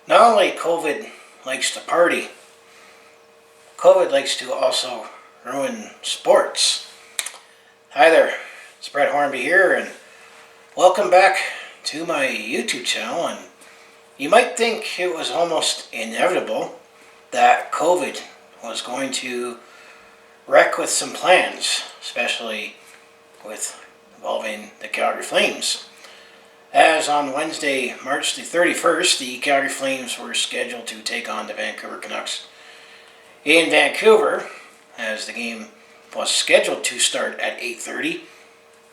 Not only COVID likes to party, COVID likes to also ruin sports. Hi there, it's Brett Hornby here, and welcome back to my YouTube channel. And you might think it was almost inevitable that COVID was going to wreck with some plans, especially with involving the Calgary Flames. As on Wednesday, March the 31st, the Calgary Flames were scheduled to take on the Vancouver Canucks in Vancouver, as the game was scheduled to start at 8:30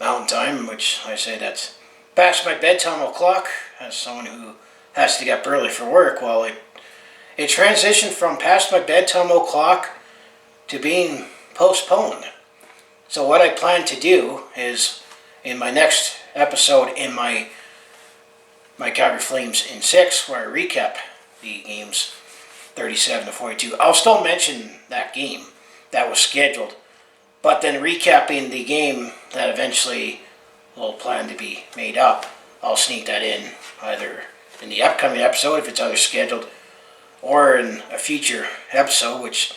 Mountain Time, which I say that's past my bedtime o'clock as someone who has to get up early for work. Well, it transitioned from past my bedtime o'clock to being postponed. So what I plan to do is, in my next episode in my Calgary Flames in 6, where I recap the games 37-42. I'll still mention that game that was scheduled, but then recapping the game that eventually will plan to be made up, I'll sneak that in either in the upcoming episode, if it's either scheduled, or in a future episode, which,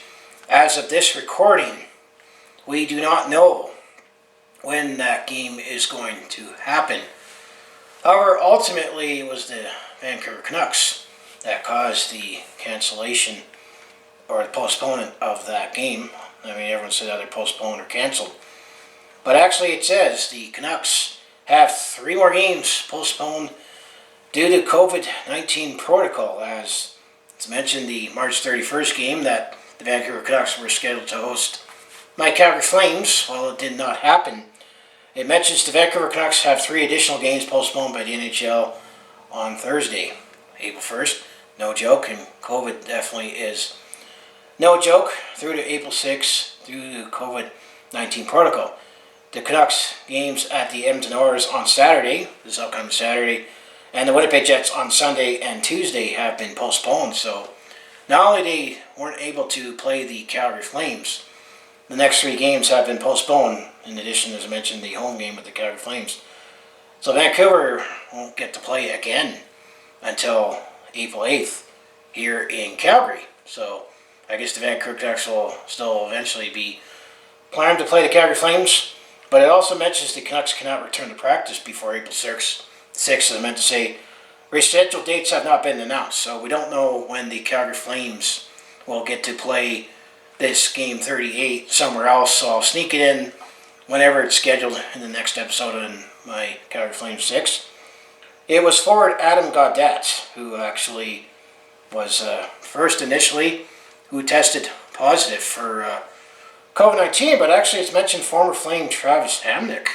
as of this recording, we do not know when that game is going to happen. However, ultimately, it was the Vancouver Canucks that caused the cancellation or the postponement of that game. I mean, everyone said either postponed or canceled. But actually, it says the Canucks have 3 more games postponed due to COVID-19 protocol. As it's mentioned, the March 31st game that the Vancouver Canucks were scheduled to host my Calgary Flames, well, it did not happen. It mentions the Vancouver Canucks have 3 additional games postponed by the NHL on Thursday, April 1st. No joke, and COVID definitely is no joke, through to April 6th due to COVID-19 protocol. The Canucks games at the Edmonton Oilers on Saturday, this upcoming Saturday, and the Winnipeg Jets on Sunday and Tuesday have been postponed. So not only they weren't able to play the Calgary Flames, the next 3 games have been postponed, in addition, as I mentioned, the home game with the Calgary Flames. So Vancouver won't get to play again until April 8th here in Calgary. So I guess the Vancouver Canucks will still eventually be planning to play the Calgary Flames. But it also mentions the Canucks cannot return to practice before April 6th. I meant to say rescheduled dates have not been announced. So we don't know when the Calgary Flames will get to play this game 38 somewhere else, so I'll sneak it in whenever it's scheduled in the next episode on my Calgary Flames 6. It was forward Adam Gaudette, who actually was first initially, who tested positive for COVID-19, but actually it's mentioned former Flame Travis Hamonic,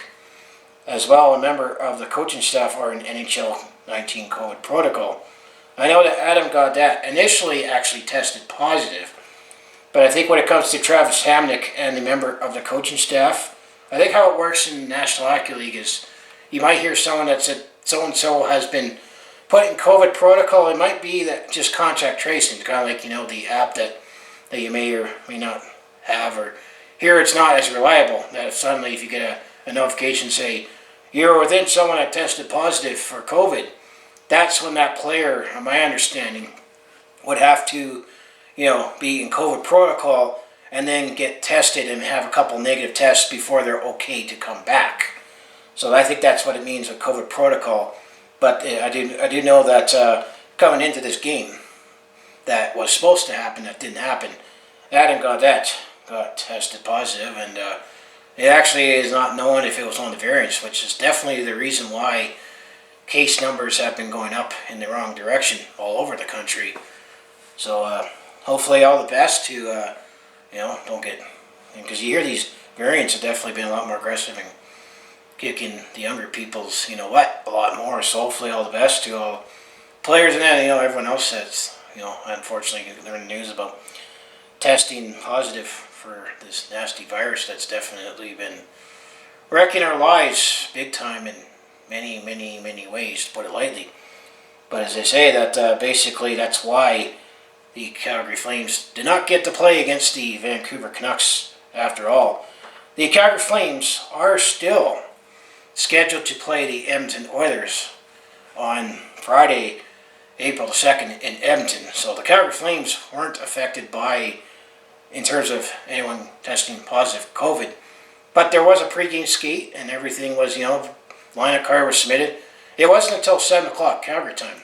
as well, a member of the coaching staff, are in NHL 19 COVID protocol. I know that Adam Gaudette initially actually tested positive, but I think when it comes to Travis Hamonic and the member of the coaching staff, I think how it works in the National Hockey League is you might hear someone that said so-and-so has been put in COVID protocol. It might be that just contact tracing. It's kind of like, the app that you may or may not have. Or here it's not as reliable, that if suddenly if you get a notification say, you're within someone that tested positive for COVID, that's when that player, in my understanding, would have to be in COVID protocol and then get tested and have a couple negative tests before they're okay to come back. So I think that's what it means with COVID protocol. But I do know that coming into this game that was supposed to happen, that didn't happen. Adam Gaudette got tested positive, and it actually is not known if it was on the variants, which is definitely the reason why case numbers have been going up in the wrong direction all over the country. So hopefully all the best to, don't get, because you hear these variants have definitely been a lot more aggressive and kicking the younger people's, a lot more. So hopefully all the best to all players and then, everyone else that's, unfortunately they're in the news about testing positive for this nasty virus that's definitely been wrecking our lives big time in many, many, many ways, to put it lightly. But as I say, that basically that's why the Calgary Flames did not get to play against the Vancouver Canucks after all. The Calgary Flames are still scheduled to play the Edmonton Oilers on Friday April the 2nd in Edmonton. So the Calgary Flames weren't affected by, in terms of anyone testing positive COVID. But there was a pregame skate and everything was, lineup card was submitted. It wasn't until 7 o'clock Calgary time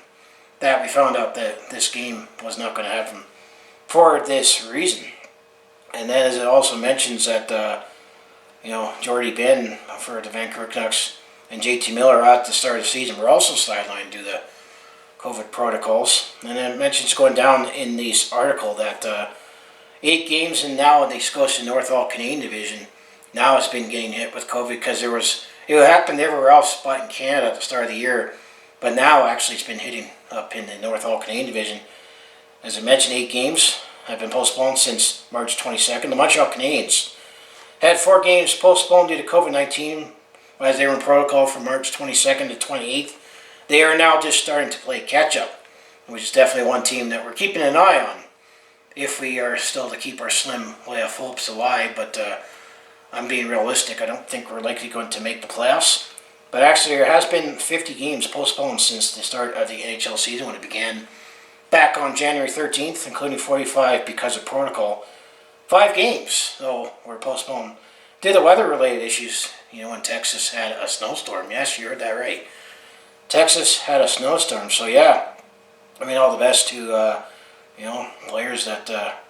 that we found out that this game was not going to happen for this reason. And then as it also mentions that, Jordy Ben for the Vancouver Canucks and JT Miller at the start of the season were also sidelined due to the COVID protocols. And then it mentions going down in this article that 8 games and now in the Scotia North All Canadian Division now has been getting hit with COVID because it happened everywhere else but in Canada at the start of the year. But now actually it's been hitting up in the North All Canadian Division. As I mentioned, 8 games have been postponed since March 22nd. The Montreal Canadiens had 4 games postponed due to COVID-19 as they were in protocol from March 22nd to 28th. They are now just starting to play catch-up, which is definitely one team that we're keeping an eye on if we are still to keep our slim playoff hopes alive. But I'm being realistic. I don't think we're likely going to make the playoffs. But actually, there has been 50 games postponed since the start of the NHL season when it began back on January 13th, including 45 because of protocol. 5 games, though, were postponed due to weather-related issues. When Texas had a snowstorm. Yes, you heard that right. Texas had a snowstorm. So, yeah, all the best to, players that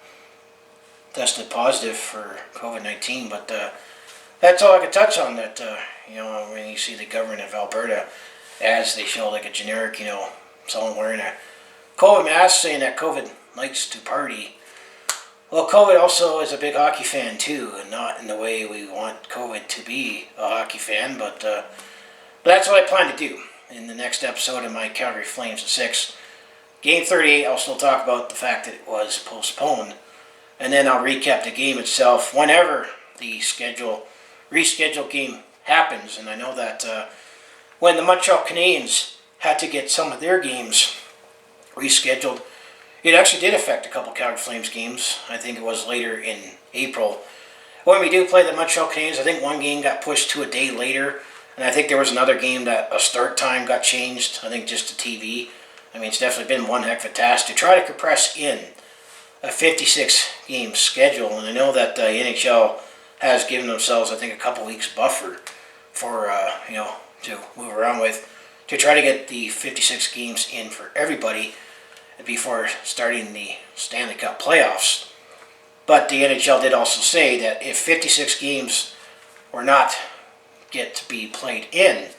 tested positive for COVID-19. But that's all I could touch on that, when you see the government of Alberta as they show like a generic, someone wearing a COVID mask saying that COVID likes to party. Well, COVID also is a big hockey fan too, and not in the way we want COVID to be a hockey fan, but that's what I plan to do in the next episode of my Calgary Flames at 6. Game 38, I'll still talk about the fact that it was postponed, and then I'll recap the game itself whenever the rescheduled game happens. And I know that when the Montreal Canadiens had to get some of their games rescheduled, it actually did affect a couple Calgary Flames games. I think it was later in April. When we do play the Montreal Canadiens, I think one game got pushed to a day later, and I think there was another game that a start time got changed, I think just to TV. It's definitely been one heck of a task to try to compress in a 56-game schedule, and I know that the NHL has given themselves, I think, a couple weeks buffer for, to move around with, to try to get the 56 games in for everybody before starting the Stanley Cup playoffs. But the NHL did also say that if 56 games were not get to be played in,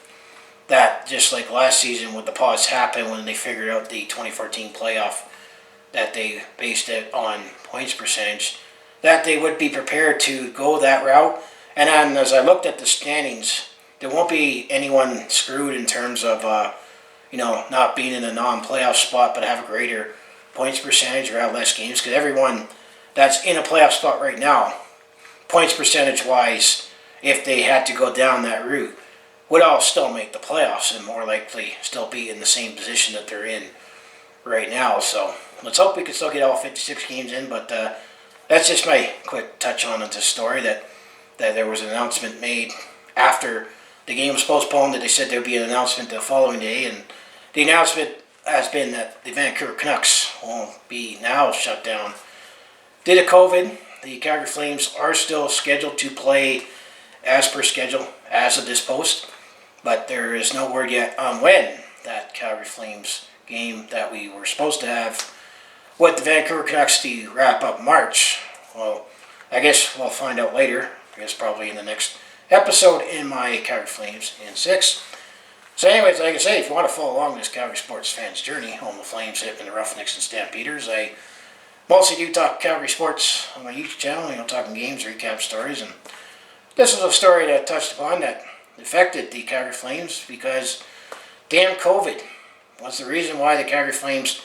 that just like last season when the pause happened when they figured out the 2014 playoff, that they based it on points percentage, that they would be prepared to go that route. And then as I looked at the standings, there won't be anyone screwed in terms of not being in a non-playoff spot but have a greater points percentage or have less games, because everyone that's in a playoff spot right now, points percentage wise, if they had to go down that route, would all still make the playoffs and more likely still be in the same position that they're in right now. So let's hope we can still get all 56 games in. But that's just my quick touch on this story, that there was an announcement made after the game was postponed that they said there would be an announcement the following day, and the announcement has been that the Vancouver Canucks will be now shut down due to COVID. The Calgary Flames are still scheduled to play as per schedule as of this post, but there is no word yet on when that Calgary Flames game that we were supposed to have with the Vancouver Canucks to wrap up March. Well, I guess we'll find out later. I guess probably in the next episode in my Calgary Flames in 6. So anyways, like I say, if you want to follow along this Calgary sports fans journey, home the Flames, hitting the Roughnecks and Stampeders, I mostly do talk Calgary sports on my YouTube channel, talking games, recap stories, and this was a story that I touched upon that affected the Calgary Flames because damn COVID was the reason why the Calgary Flames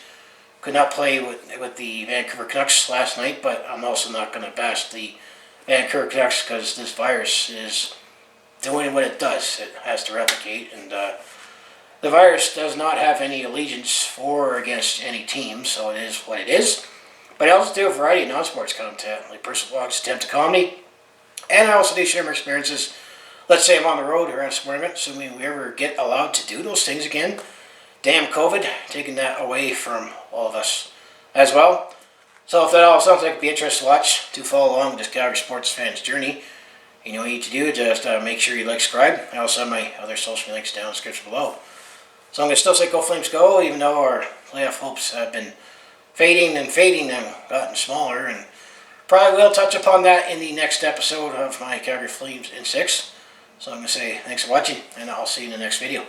could not play with the Vancouver Canucks last night. But I'm also not going to bash the Vancouver Canucks because this virus is doing what it does. It has to replicate, and the virus does not have any allegiance for or against any team, so it is what it is. But I also do a variety of non-sports content, like personal blogs, attempt to comedy, and I also do share my experiences. Let's say I'm on the road or at a sporting event, assuming we ever get allowed to do those things again, damn COVID, taking that away from all of us as well. So if that all sounds like it'd be interesting to watch, to follow along with this Calgary sports fan's journey, you know what you need to do, just make sure you like, subscribe. I also have my other social links down in the description below. So I'm going to still say go Flames go, even though our playoff hopes have been fading and gotten smaller. And probably will touch upon that in the next episode of my Calgary Flames in 6. So I'm going to say thanks for watching, and I'll see you in the next video.